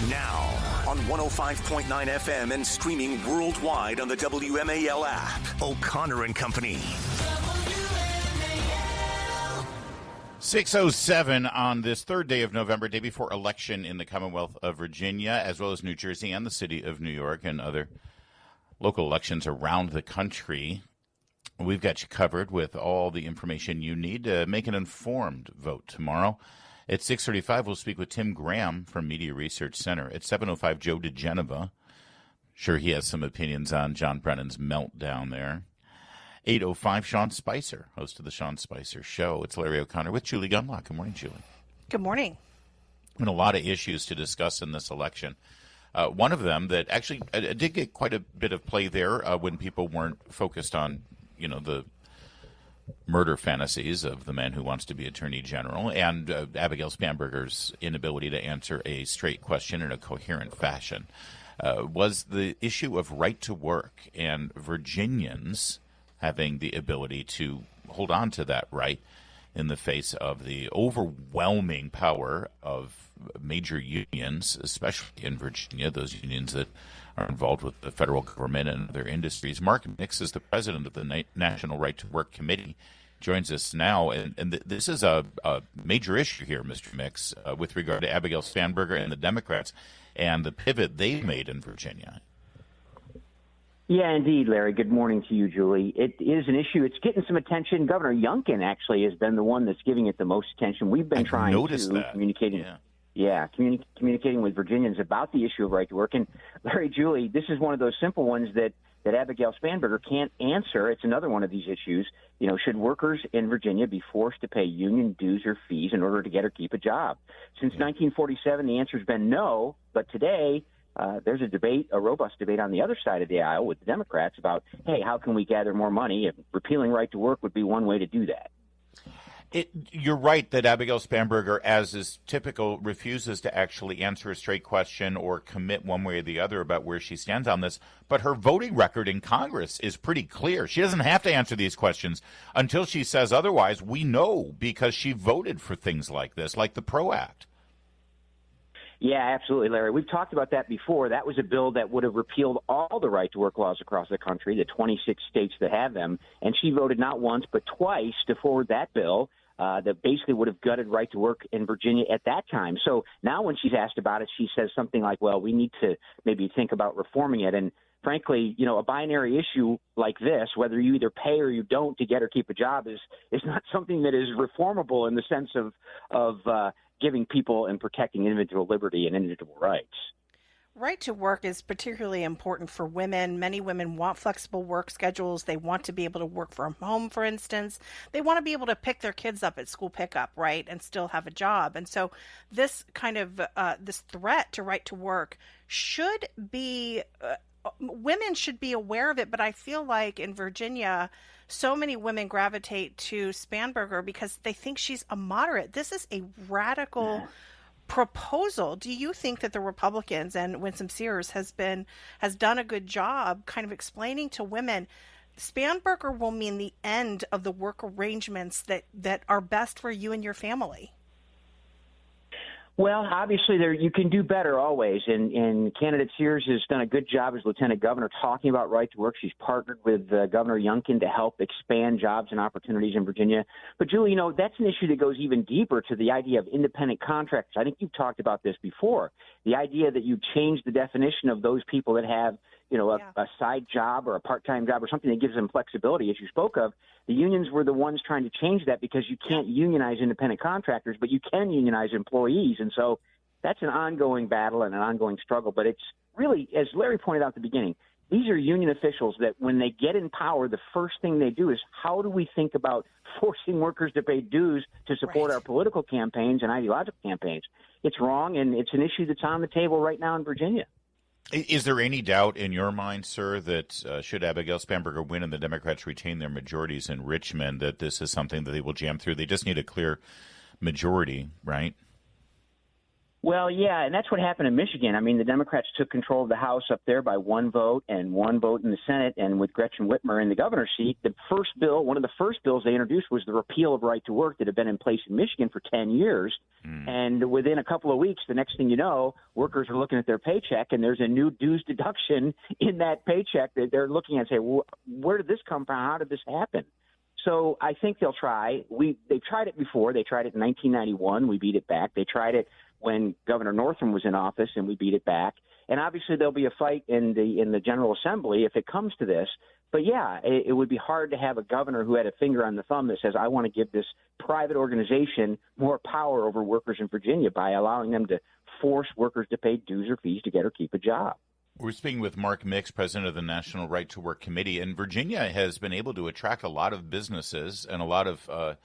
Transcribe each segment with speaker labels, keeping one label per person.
Speaker 1: Now, on 105.9 FM and streaming worldwide on the WMAL app. O'Connor and Company.
Speaker 2: 6:07 on this third day of November, day before election in the Commonwealth of Virginia, as well as New Jersey and the city of New York and other local elections around the country. We've got you covered with all the information you need to make an informed vote tomorrow. At 6:35, we'll speak with Tim Graham from Media Research Center. At 7:05, Joe DeGeneva. Sure, he has some opinions on John Brennan's meltdown there. 8:05, Sean Spicer, host of the Sean Spicer Show. It's Larry O'Connor with Julie Gunlock. Good morning, Julie.
Speaker 3: Good morning.
Speaker 2: Been a lot of issues to discuss in this election. One of them that actually did get quite a bit of play there when people weren't focused on, the murder fantasies of the man who wants to be Attorney General and Abigail Spanberger's inability to answer a straight question in a coherent fashion, was the issue of right to work and Virginians having the ability to hold on to that right in the face of the overwhelming power of major unions, especially in Virginia, those unions that are involved with the federal government and other industries. Mark Mix is the president of the National Right to Work Committee, joins us now. And this is a major issue here, Mr. Mix, with regard to Abigail Spanberger and the Democrats and the pivot they've made in Virginia.
Speaker 4: Yeah, indeed, Larry. Good morning to you, Julie. It is an issue. It's getting some attention. Governor Youngkin actually has been the one that's giving it the most attention. We've been trying to communicating with Virginians about the issue of right to work. And Larry, Julie, this is one of those simple ones that Abigail Spanberger can't answer. It's another one of these issues. Should workers in Virginia be forced to pay union dues or fees in order to get or keep a job? Since 1947, the answer's been no. But today, there's a robust debate on the other side of the aisle with the Democrats about, hey, how can we gather more money? If repealing right to work would be one way to do that.
Speaker 2: You're right that Abigail Spanberger, as is typical, refuses to actually answer a straight question or commit one way or the other about where she stands on this. But her voting record in Congress is pretty clear. She doesn't have to answer these questions until she says otherwise. We know because she voted for things like this, like the PRO Act.
Speaker 4: Yeah, absolutely, Larry. We've talked about that before. That was a bill that would have repealed all the right-to-work laws across the country, the 26 states that have them, and she voted not once but twice to forward that bill that basically would have gutted right to work in Virginia at that time. So now when she's asked about it, she says something like, well, we need to maybe think about reforming it. And frankly, a binary issue like this, whether you either pay or you don't to get or keep a job, is not something that is reformable in the sense of giving people and protecting individual liberty and individual rights.
Speaker 3: Right to work is particularly important for women. Many women want flexible work schedules. They want to be able to work from home, for instance. They want to be able to pick their kids up at school pickup, right, and still have a job. And so this kind of this threat to right to work should be women should be aware of it. But I feel like in Virginia, so many women gravitate to Spanberger because they think she's a moderate. This is a radical proposal. Do you think that the Republicans and Winsome Sears has done a good job kind of explaining to women Spanberger will mean the end of the work arrangements that are best for you and your family?
Speaker 4: Well, obviously, you can do better always, and candidate Sears has done a good job as lieutenant governor talking about right to work. She's partnered with Governor Youngkin to help expand jobs and opportunities in Virginia. But, Julie, that's an issue that goes even deeper to the idea of independent contractors. I think you've talked about this before, the idea that you change the definition of those people that have a side job or a part-time job or something that gives them flexibility, as you spoke of. The unions were the ones trying to change that because you can't unionize independent contractors, but you can unionize employees. And so that's an ongoing battle and an ongoing struggle. But it's really, as Larry pointed out at the beginning, these are union officials that when they get in power, the first thing they do is how do we think about forcing workers to pay dues to support our political campaigns and ideological campaigns? It's wrong, and it's an issue that's on the table right now in Virginia.
Speaker 2: Is there any doubt in your mind, sir, that should Abigail Spanberger win and the Democrats retain their majorities in Richmond, that this is something that they will jam through? They just need a clear majority, right?
Speaker 4: Well, yeah, and that's what happened in Michigan. I mean, the Democrats took control of the House up there by one vote and one vote in the Senate. And with Gretchen Whitmer in the governor's seat, one of the first bills they introduced was the repeal of right to work that had been in place in Michigan for 10 years. And within a couple of weeks, the next thing you know, workers are looking at their paycheck and there's a new dues deduction in that paycheck that they're looking at and say, well, where did this come from? How did this happen? So I think they'll try. They've tried it before. They tried it in 1991. We beat it back. They tried it when Governor Northam was in office, and we beat it back. And obviously there'll be a fight in the General Assembly if it comes to this. But, yeah, it would be hard to have a governor who had a finger on the thumb that says, I want to give this private organization more power over workers in Virginia by allowing them to force workers to pay dues or fees to get or keep a job.
Speaker 2: We're speaking with Mark Mix, president of the National Right to Work Committee. And Virginia has been able to attract a lot of businesses and a lot of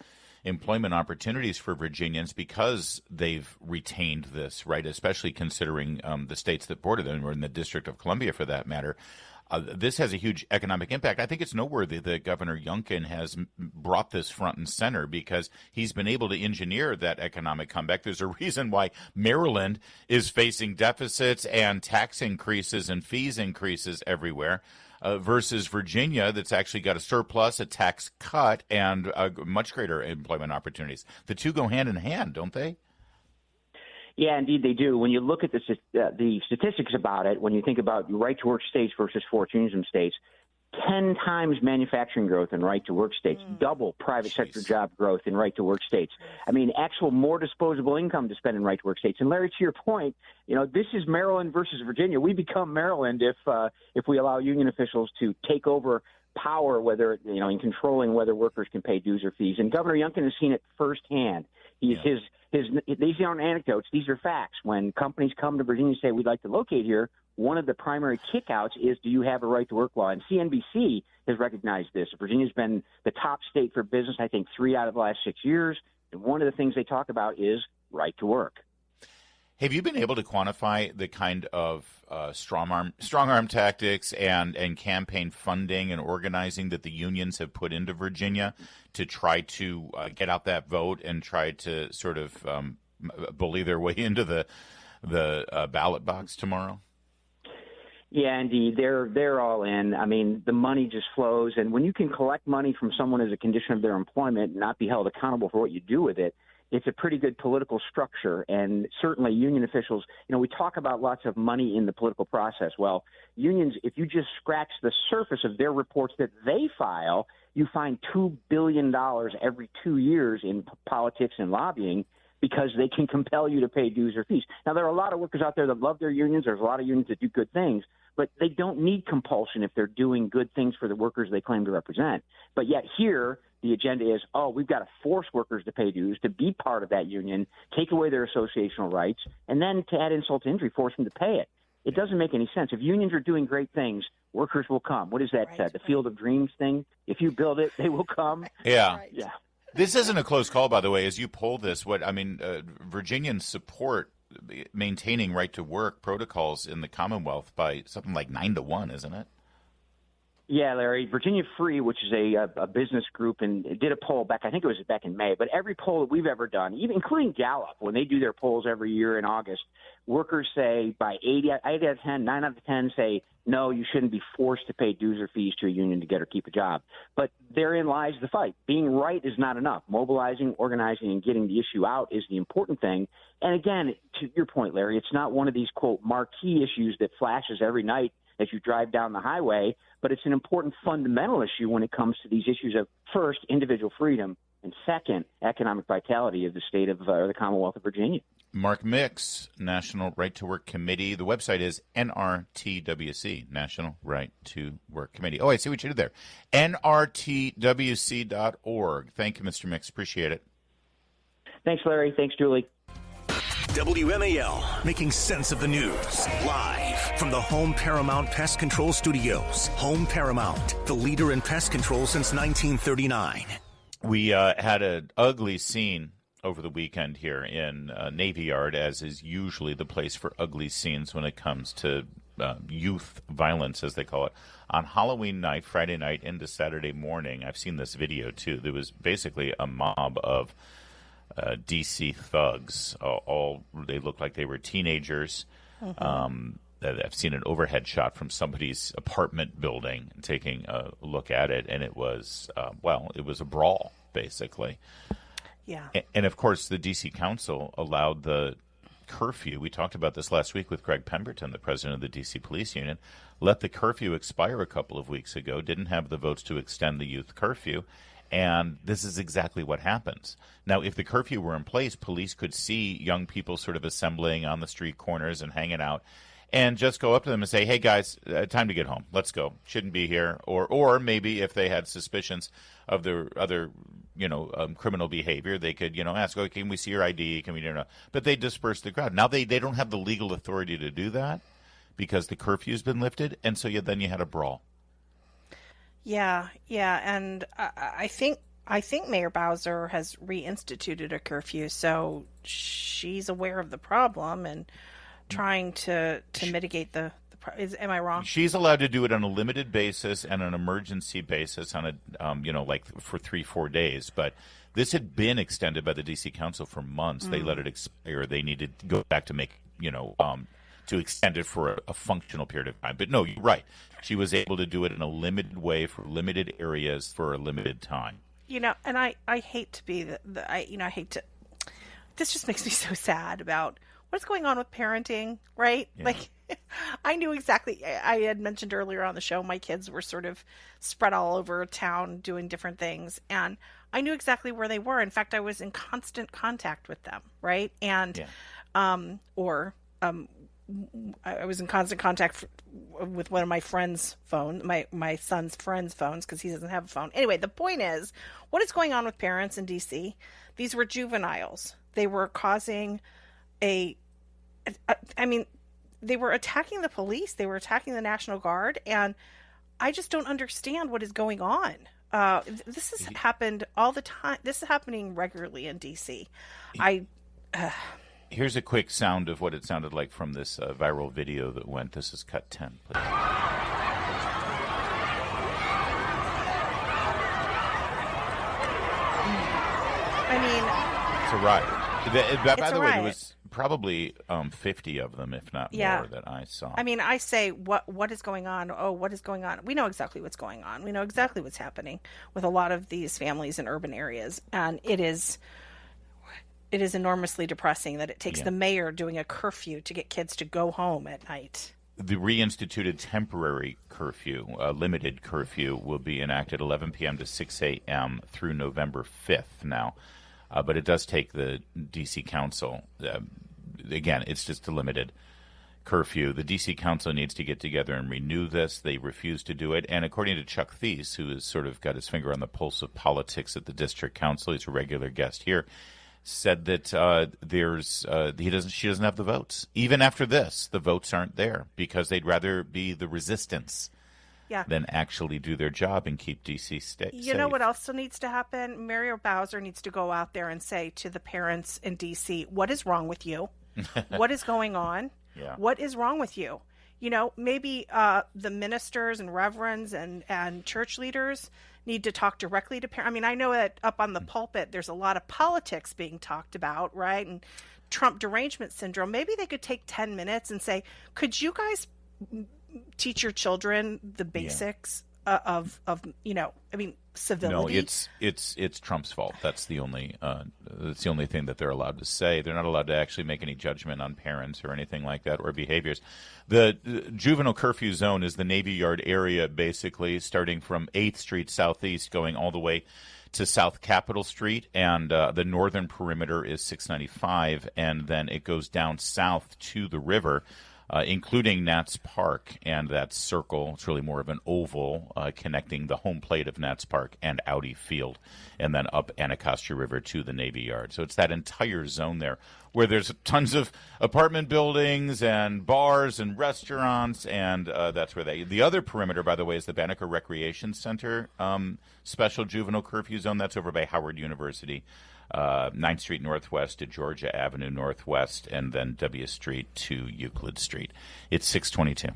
Speaker 2: employment opportunities for Virginians because they've retained this, right, especially considering the states that border them, or in the District of Columbia for that matter. This has a huge economic impact. I think it's noteworthy that Governor Youngkin has brought this front and center because he's been able to engineer that economic comeback. There's a reason why Maryland is facing deficits and tax increases and fees increases everywhere versus Virginia that's actually got a surplus, a tax cut, and much greater employment opportunities. The two go hand in hand, don't they?
Speaker 4: Yeah, indeed they do. When you look at the statistics about it, when you think about right-to-work states versus fortune states, 10 times manufacturing growth in right-to-work states, double private sector job growth in right-to-work states. I mean, actual more disposable income to spend in right-to-work states. And Larry, to your point, this is Maryland versus Virginia. We become Maryland if we allow union officials to take over power, whether in controlling whether workers can pay dues or fees. And Governor Youngkin has seen it firsthand. These aren't anecdotes; these are facts. When companies come to Virginia and say we'd like to locate here, one of the primary kickouts is, do you have a right to work law? And CNBC has recognized this. Virginia's been the top state for business, I think, 3 out of the last 6 years. And one of the things they talk about is right to work.
Speaker 2: Have you been able to quantify the kind of strong arm tactics and campaign funding and organizing that the unions have put into Virginia to try to get out that vote and try to sort of bully their way into the ballot box tomorrow?
Speaker 4: Yeah, indeed. They're all in. I mean, the money just flows. And when you can collect money from someone as a condition of their employment and not be held accountable for what you do with it, it's a pretty good political structure. And certainly union officials, we talk about lots of money in the political process. Well, unions, if you just scratch the surface of their reports that they file, you find $2 billion every 2 years in politics and lobbying because they can compel you to pay dues or fees. Now, there are a lot of workers out there that love their unions. There's a lot of unions that do good things, but they don't need compulsion if they're doing good things for the workers they claim to represent. But yet here, the agenda is, we've got to force workers to pay dues, to be part of that union, take away their associational rights, and then to add insult to injury, force them to pay it. It doesn't make any sense. If unions are doing great things, workers will come. What is that? The Field of Dreams thing? If you build it, they will come.
Speaker 2: Yeah.
Speaker 3: Right.
Speaker 4: Yeah.
Speaker 2: This isn't a close call, by the way. As you poll this, Virginians support maintaining right to work protocols in the Commonwealth by something like 9-1, isn't it?
Speaker 4: Yeah, Larry. Virginia Free, which is a business group, and it did a poll back, I think it was back in May, but every poll that we've ever done, even including Gallup, when they do their polls every year in August, workers say by 8 out of 10, 9 out of 10 say, no, you shouldn't be forced to pay dues or fees to a union to get or keep a job. But therein lies the fight. Being right is not enough. Mobilizing, organizing, and getting the issue out is the important thing. And again, to your point, Larry, it's not one of these, quote, marquee issues that flashes every night as you drive down the highway, but it's an important fundamental issue when it comes to these issues of, first, individual freedom, and second, economic vitality of the state of the Commonwealth of Virginia.
Speaker 2: Mark Mix, National Right to Work Committee. The website is NRTWC, National Right to Work Committee. Oh, I see what you did there. NRTWC.org. Thank you, Mr. Mix. Appreciate it.
Speaker 4: Thanks, Larry. Thanks, Julie.
Speaker 1: WMAL, making sense of the news. Live from the Home Paramount Pest Control Studios. Home Paramount, the leader in pest control since 1939.
Speaker 2: We had an ugly scene over the weekend here in Navy Yard, as is usually the place for ugly scenes when it comes to youth violence, as they call it. On Halloween night, Friday night into Saturday morning, I've seen this video too. There was basically a mob of D.C. thugs. All they looked like they were teenagers. I've seen an overhead shot from somebody's apartment building, taking a look at it, and it was, it was a brawl, basically.
Speaker 3: Yeah.
Speaker 2: And of course, the D.C. Council allowed the curfew. We talked about this last week with Greg Pemberton, the president of the D.C. Police Union. Let the curfew expire a couple of weeks ago, didn't have the votes to extend the youth curfew. And this is exactly what happens. Now, if the curfew were in place, police could see young people sort of assembling on the street corners and hanging out, and just go up to them and say, hey, guys, time to get home. Let's go. Shouldn't be here. Or maybe if they had suspicions of their other, criminal behavior, they could, ask, okay, can we see your ID? Can we, But they disperse the crowd. Now they don't have the legal authority to do that because the curfew's been lifted, and so then you had a brawl.
Speaker 3: Yeah, and I think Mayor Bowser has reinstituted a curfew, so she's aware of the problem and trying to mitigate the am I wrong?
Speaker 2: She's allowed to do it on a limited basis and an emergency basis on a for 3-4 days. But this had been extended by the D.C. Council for months. They let it expire. They needed to go back to make to extend it for a functional period of time. But no, you're right. She was able to do it in a limited way for limited areas for a limited time.
Speaker 3: And I hate to be I hate to. This just makes me so sad about what's going on with parenting, right?
Speaker 2: Yeah.
Speaker 3: Like, I knew exactly. I had mentioned earlier on the show, my kids were sort of spread all over town doing different things, and I knew exactly where they were. In fact, I was in constant contact with them, right? And, I was in constant contact with one of my friend's phone, my son's friend's phones, because he doesn't have a phone. Anyway, the point is, what is going on with parents in D.C.? These were juveniles. They were causing they were attacking the police. They were attacking the National Guard. And I just don't understand what is going on. This has happened all the time. This is happening regularly in D.C.
Speaker 2: Here's a quick sound of what it sounded like from this viral video that went. This is cut 10, please. It's a riot. By the way, there was probably 50 of them, if not more, that I saw.
Speaker 3: I say, what is going on? Oh, what is going on? We know exactly what's going on. We know exactly what's happening with a lot of these families in urban areas. And it is enormously depressing that it takes the mayor doing a curfew to get kids to go home at night.
Speaker 2: The reinstituted temporary curfew, limited curfew, will be enacted 11 p.m. to 6 a.m. through November 5th now. But it does take the D.C. Council. Again, it's just a limited curfew. The D.C. Council needs to get together and renew this. They refuse to do it. And according to Chuck Thies, who has sort of got his finger on the pulse of politics at the district council, he's a regular guest here, said that she doesn't have the votes. Even after this, the votes aren't there because they'd rather be the resistance than actually do their job and keep D.C. safe.
Speaker 3: You know what also needs to happen? Mayor Bowser needs to go out there and say to the parents in D.C., what is wrong with you? What is going on?
Speaker 2: Yeah.
Speaker 3: What is wrong with you? Maybe the ministers and reverends and church leaders need to talk directly to parents. I know that up on the pulpit, there's a lot of politics being talked about, right? And Trump derangement syndrome. Maybe they could take 10 minutes and say, could you guys teach your children the basics of civility?
Speaker 2: No, it's Trump's fault. That's the only thing that they're allowed to say. They're not allowed to actually make any judgment on parents or anything like that or behaviors. The juvenile curfew zone is the Navy Yard area, basically starting from 8th Street Southeast, going all the way to South Capitol Street, and the northern perimeter is 695, and then it goes down south to the river. Including Nats Park and that circle. It's really more of an oval connecting the home plate of Nats Park and Audi Field, and then up Anacostia River to the Navy Yard. So it's that entire zone there where there's tons of apartment buildings and bars and restaurants, and that's where the other perimeter, by the way, is the Banneker Recreation Center special juvenile curfew zone. That's over by Howard University. 9th Street Northwest to Georgia Avenue Northwest, and then W Street to Euclid Street. It's 6:22.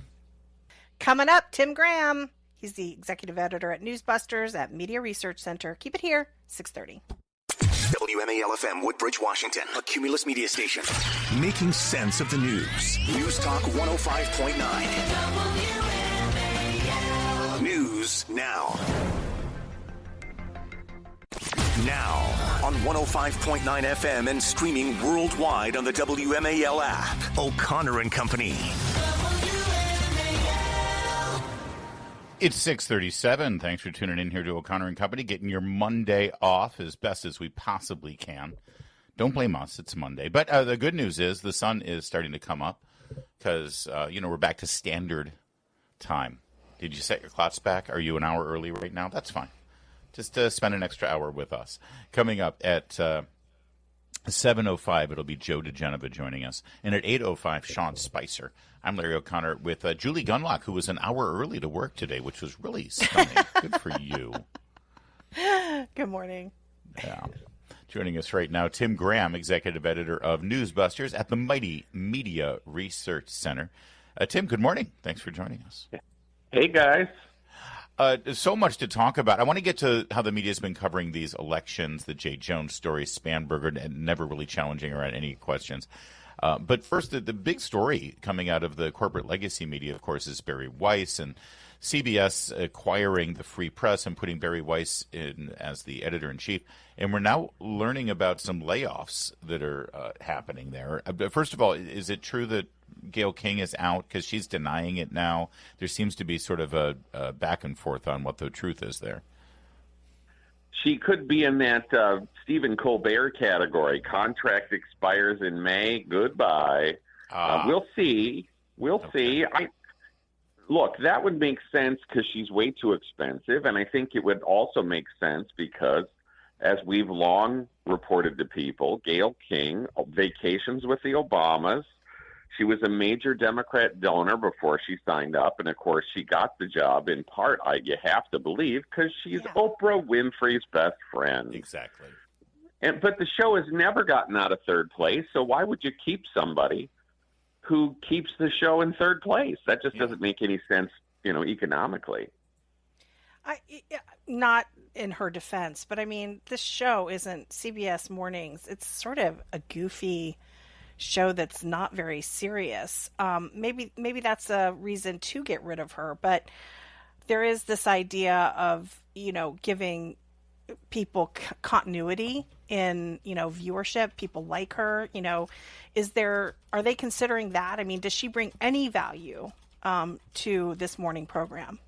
Speaker 3: Coming up, Tim Graham. He's the executive editor at NewsBusters at Media Research Center. Keep it here, 6:30.
Speaker 1: WMAL-FM, Woodbridge, Washington, a Cumulus media station. Making sense of the news. News Talk 105.9. News now. Now on 105.9 FM and streaming worldwide on the WMAL app. O'Connor and Company.
Speaker 2: It's 6:37. Thanks for tuning in here to O'Connor and Company, getting your Monday off as best as we possibly can. Don't blame us. It's Monday. But the good news is the sun is starting to come up because, we're back to standard time. Did you set your clocks back? Are you an hour early right now? That's fine. Just spend an extra hour with us. Coming up at 7:05, it'll be Joe DeGeneva joining us. And at 8:05, Sean Spicer. I'm Larry O'Connor with Julie Gunlock, who was an hour early to work today, which was really stunning. Good for you.
Speaker 3: Good morning.
Speaker 2: Yeah. Joining us right now, Tim Graham, executive editor of NewsBusters at the Mighty Media Research Center. Tim, good morning. Thanks for joining us.
Speaker 5: Hey, guys.
Speaker 2: There's so much to talk about. I want to get to how the media has been covering these elections, the Jay Jones story, Spanberger, and never really challenging around any questions. But first, the big story coming out of the corporate legacy media, of course, is Barry Weiss and CBS acquiring the Free Press and putting Barry Weiss in as the editor-in-chief. And we're now learning about some layoffs that are happening there. First of all, is it true that Gayle King is out? Because she's denying it now. There seems to be sort of a back and forth on what the truth is there.
Speaker 5: She could be in that Stephen Colbert category. Contract expires in May. Goodbye. We'll see. We'll see. Look, that would make sense because she's way too expensive, and I think it would also make sense because, as we've long reported to people, Gayle King vacations with the Obamas. She was a major Democrat donor before she signed up, and of course she got the job in part, you have to believe, because she's Oprah Winfrey's best friend.
Speaker 2: Exactly.
Speaker 5: But the show has never gotten out of third place, so why would you keep somebody who keeps the show in third place? That just doesn't make any sense, economically.
Speaker 3: Not in her defense, but I mean, this show isn't CBS Mornings. It's sort of a goofy show that's not very serious. Maybe that's a reason to get rid of her, but there is this idea of, giving people continuity in, viewership. People like her, are they considering that? I mean, does she bring any value to this morning program?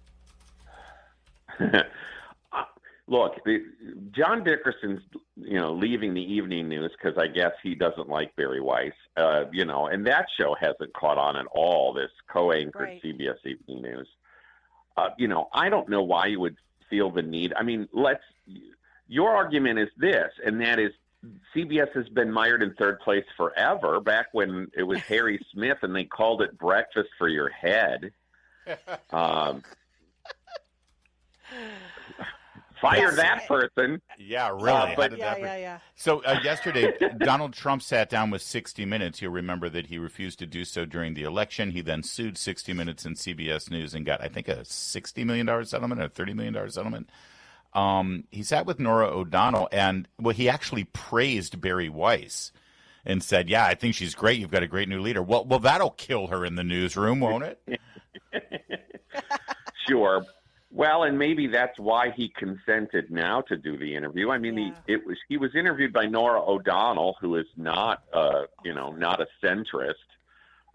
Speaker 5: Look, John Dickerson's, leaving the evening news because I guess he doesn't like Barry Weiss, and that show hasn't caught on at all, this co-anchored CBS Evening News. I don't know why you would feel the need. I mean, your argument is this, and that is CBS has been mired in third place forever, back when it was Harry Smith and they called it breakfast for your head. Fire that person.
Speaker 2: Yeah, really.
Speaker 3: Yeah.
Speaker 2: So yesterday, Donald Trump sat down with 60 Minutes. You'll remember that he refused to do so during the election. He then sued 60 Minutes and CBS News and got, I think, a $60 million settlement or a $30 million settlement. He sat with Norah O'Donnell, and he actually praised Barry Weiss and said, I think she's great. You've got a great new leader. Well, that'll kill her in the newsroom, won't it?
Speaker 5: Sure. Well, and maybe that's why he consented now to do the interview. I mean, he was interviewed by Norah O'Donnell, who is not not a centrist,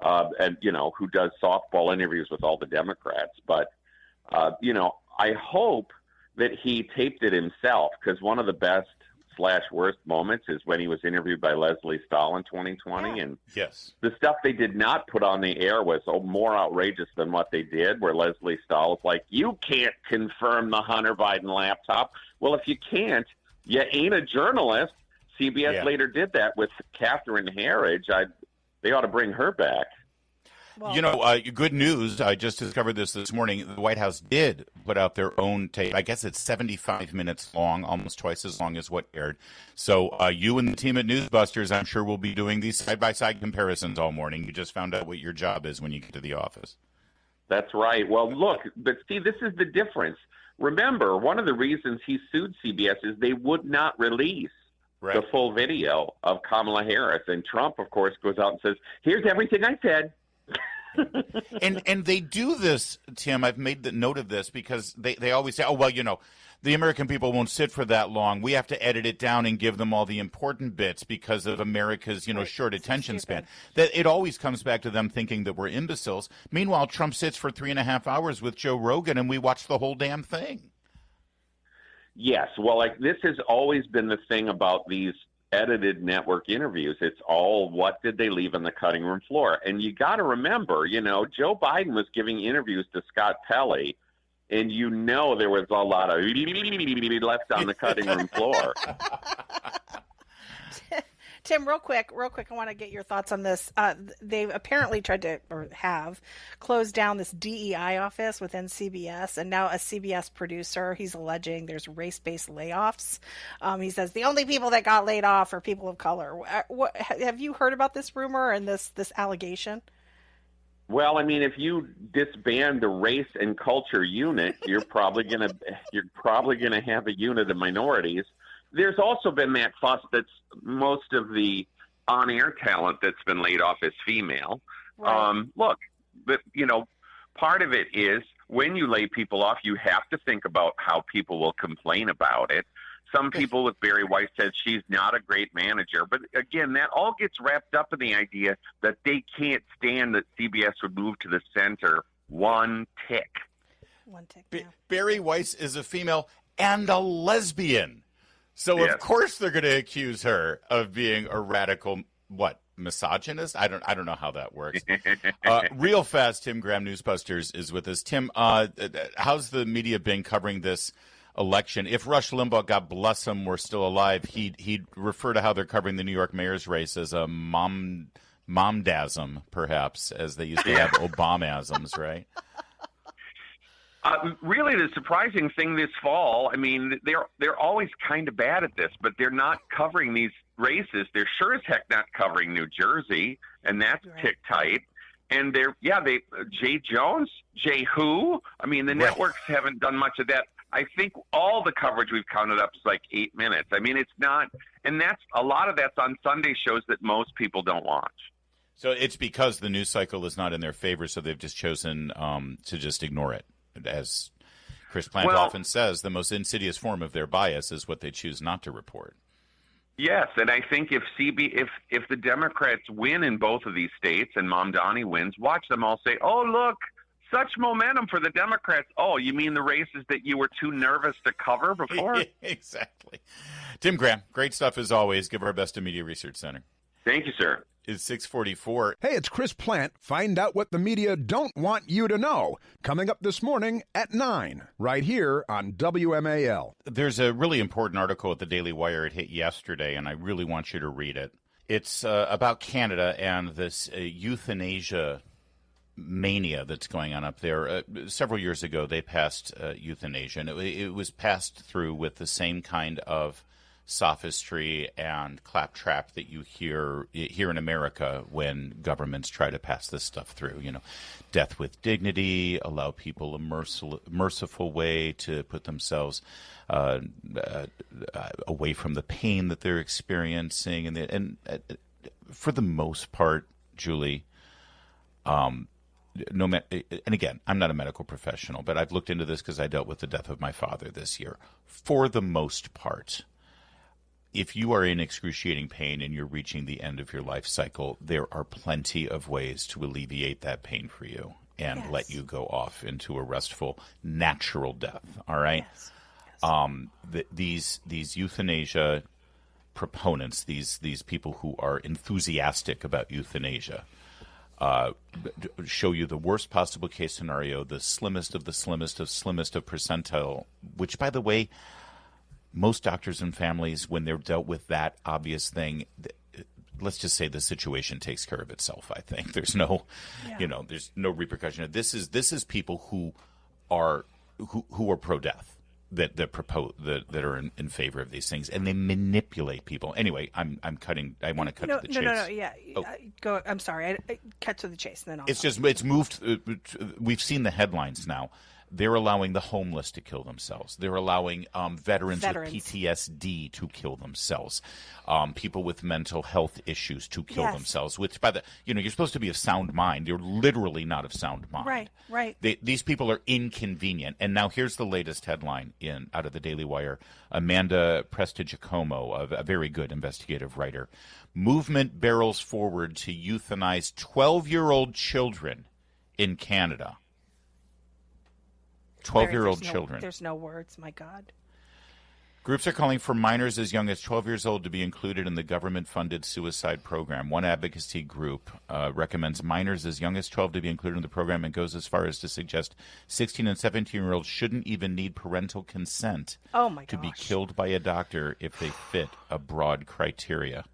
Speaker 5: and who does softball interviews with all the Democrats. But I hope that he taped it himself, because one of the best / worst moments is when he was interviewed by Leslie Stahl in 2020. And the stuff they did not put on the air was more outrageous than what they did, where Leslie Stahl was like, you can't confirm the Hunter Biden laptop. Well, if you can't, you ain't a journalist. CBS later did that with Catherine Herridge. They ought to bring her back.
Speaker 3: Well,
Speaker 2: good news. I just discovered this morning. The White House did put out their own tape. I guess it's 75 minutes long, almost twice as long as what aired. So you and the team at NewsBusters, I'm sure, will be doing these side-by-side comparisons all morning. You just found out what your job is when you get to the office.
Speaker 5: That's right. Well, look, but see, this is the difference. Remember, one of the reasons he sued CBS is they would not release the full video of Kamala Harris. And Trump, of course, goes out and says, here's everything I said.
Speaker 2: and they do this, Tim. I've made the note of this because they always say, oh, well, the American people won't sit for that long. We have to edit it down and give them all the important bits because of America's, short attention span. That it always comes back to them thinking that we're imbeciles. Meanwhile, Trump sits for 3.5 hours with Joe Rogan and we watch the whole damn thing.
Speaker 5: Yes. Well, this has always been the thing about these edited network interviews. It's all, what did they leave on the cutting room floor? And you got to remember, Joe Biden was giving interviews to Scott Pelley, and there was a lot of left on the cutting room floor.
Speaker 3: Tim, real quick, I want to get your thoughts on this. They've apparently tried to, or have, closed down this DEI office within CBS, and now a CBS producer, he's alleging there's race-based layoffs. He says the only people that got laid off are people of color. Have you heard about this rumor and this allegation?
Speaker 5: Well, if you disband the race and culture unit, you're probably gonna have a unit of minorities. There's also been that fuss that's most of the on-air talent that's been laid off is female. Right. Look, but part of it is when you lay people off, you have to think about how people will complain about it. Some people with Barry Weiss said she's not a great manager. But again, that all gets wrapped up in the idea that they can't stand that CBS would move to the center one tick.
Speaker 3: Yeah.
Speaker 2: Barry Weiss is a female and a lesbian. So, yes. Of course, they're going to accuse her of being a radical, misogynist? I don't know how that works. Real fast, Tim Graham, NewsBusters, is with us. Tim, how's the media been covering this election? If Rush Limbaugh, God bless him, were still alive, he'd refer to how they're covering the New York mayor's race as a momdasm, perhaps, as they used to have Obamasms, right?
Speaker 5: Really, the surprising thing this fall, they're always kind of bad at this, but they're not covering these races. They're sure as heck not covering New Jersey, and that's tick tight. And Jay Jones, Jay who? The networks haven't done much of that. I think all the coverage we've counted up is like 8 minutes. It's not, and that's a lot of that's on Sunday shows that most people don't watch.
Speaker 2: So it's because the news cycle is not in their favor, so they've just chosen to just ignore it. As Chris Plant often says, the most insidious form of their bias is what they choose not to report.
Speaker 5: Yes, and I think if the Democrats win in both of these states and Mamdani wins, watch them all say, "Oh, look, such momentum for the Democrats." Oh, you mean the races that you were too nervous to cover before?
Speaker 2: Exactly. Tim Graham, great stuff as always. Give our best to Media Research Center.
Speaker 5: Thank you, sir.
Speaker 2: It's 6:44.
Speaker 6: Hey, it's Chris Plant. Find out what the media don't want you to know. Coming up this morning at 9, right here on WMAL.
Speaker 2: There's a really important article at the Daily Wire. It hit yesterday, and I really want you to read it. It's about Canada and this euthanasia mania that's going on up there. Several years ago, they passed euthanasia, and it was passed through with the same kind of sophistry and claptrap that you hear here in America when governments try to pass this stuff through. Death with dignity, allow people a merciful way to put themselves away from the pain that they're experiencing, and for the most part, Julie, and again, I'm not a medical professional, but I've looked into this because I dealt with the death of my father this year. For the most part, if you are in excruciating pain and you're reaching the end of your life cycle, there are plenty of ways to alleviate that pain for you and let you go off into a restful, natural death. All right? Yes. These euthanasia proponents, these people who are enthusiastic about euthanasia, show you the worst possible case scenario, the slimmest of percentile, which, by the way, most doctors and families, when they're dealt with that obvious thing, let's just say the situation takes care of itself. I think there's no, there's no repercussion. This is people who are pro-death that are in favor of these things, and they manipulate people. Anyway, I'm cutting. I want to cut to the chase.
Speaker 3: No. Yeah, go. I'm sorry. I cut to the chase. And then
Speaker 2: it's moved. We've seen the headlines now. They're allowing the homeless to kill themselves. They're allowing veterans with PTSD to kill themselves. People with mental health issues to kill themselves. Which, you're supposed to be of sound mind. You're literally not of sound mind.
Speaker 3: Right.
Speaker 2: These people are inconvenient. And now here's the latest headline out of the Daily Wire. Amanda Prestigiacomo, a very good investigative writer. Movement barrels forward to euthanize 12-year-old children in Canada. 12-year-old children.
Speaker 3: There's no words, my God.
Speaker 2: Groups are calling for minors as young as 12 years old to be included in the government-funded suicide program. One advocacy group recommends minors as young as 12 to be included in the program and goes as far as to suggest 16 and 17-year-olds shouldn't even need parental consent to be killed by a doctor if they fit a broad criteria.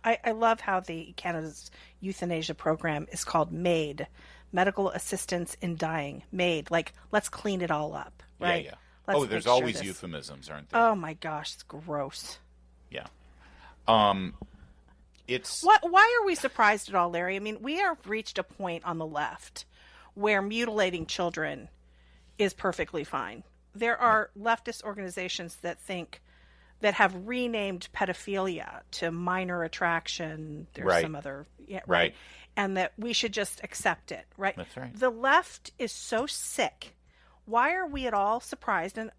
Speaker 3: I love how the Canada's euthanasia program is called MAID, Medical Assistance in Dying. MAID, like, let's clean it all up, right?
Speaker 2: Yeah.
Speaker 3: Let's
Speaker 2: there's always euphemisms, aren't there?
Speaker 3: Oh my gosh, it's gross.
Speaker 2: Yeah.
Speaker 3: It's why are we surprised at all, Larry? I mean, we have reached a point on the left where mutilating children is perfectly fine. There are leftist organizations that have renamed pedophilia to minor attraction. There's some other right. And that we should just accept it, right?
Speaker 2: That's right.
Speaker 3: The left is so sick. Why are we at all surprised? And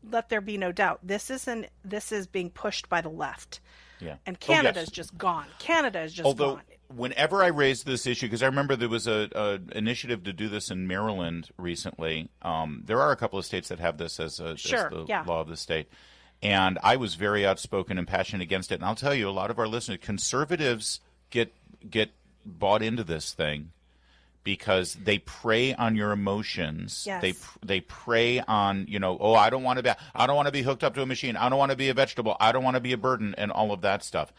Speaker 3: let there be no doubt, this is being pushed by the left.
Speaker 2: Yeah.
Speaker 3: And Canada's just gone. Gone.
Speaker 2: Whenever I raised this issue, because I remember there was a initiative to do this in Maryland recently. There are a couple of states that have this as the law of the state. And I was very outspoken and passionate against it. And I'll tell you, a lot of our listeners, conservatives get bought into this thing because they prey on your emotions.
Speaker 3: Yes.
Speaker 2: They prey on, I don't want to be hooked up to a machine. I don't want to be a vegetable. I don't want to be a burden and all of that stuff.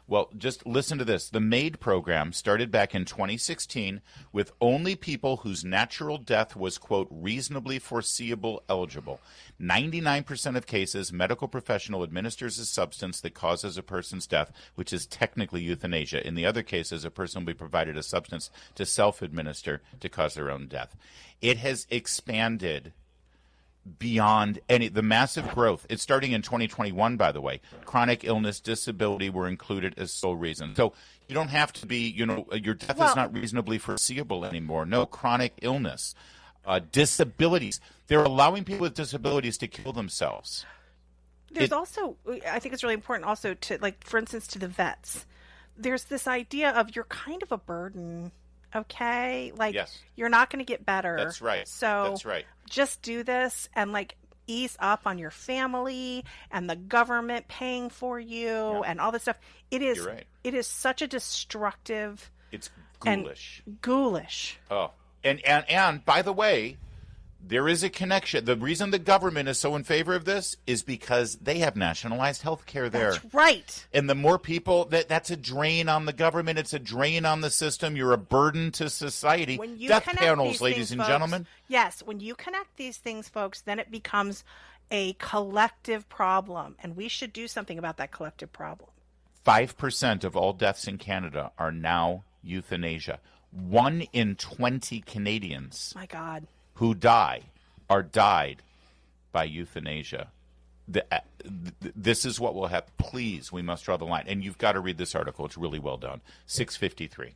Speaker 2: Well, just listen to this. The MAID program started back in 2016 with only people whose natural death was, quote, reasonably foreseeable eligible. 99% of cases, medical professional administers a substance that causes a person's death, which is technically euthanasia. In the other cases, a person will be provided a substance to self-administer to cause their own death. It has expanded beyond the massive growth. It's starting in 2021, by the way. Chronic illness, disability were included as sole reason. So you don't have to be, your death is not reasonably foreseeable anymore. No, chronic illness, disabilities. They're allowing people with disabilities to kill themselves.
Speaker 3: There's also, I think it's really important also to, like, for instance, to the vets. There's this idea of you're kind of a burden. Okay, you're not going to get better.
Speaker 2: That's right.
Speaker 3: So
Speaker 2: that's right.
Speaker 3: Just do this and ease up on your family and the government paying for you and all this stuff. You're right. It is such a destructive.
Speaker 2: It's ghoulish.
Speaker 3: Ghoulish.
Speaker 2: Oh, and by the way, there is a connection. The reason the government is so in favor of this is because they have nationalized health care there.
Speaker 3: That's right.
Speaker 2: And the more people, that's a drain on the government. It's a drain on the system. You're a burden to society.
Speaker 3: When you
Speaker 2: Death panels, ladies and gentlemen.
Speaker 3: Yes, when you connect these things, folks, then it becomes a collective problem. And we should do something about that collective problem.
Speaker 2: 5% of all deaths in Canada are now euthanasia. 1 in 20 Canadians.
Speaker 3: My God.
Speaker 2: Who died by euthanasia. This is what will happen. Please, we must draw the line. And you've got to read this article. It's really well done. 6:53.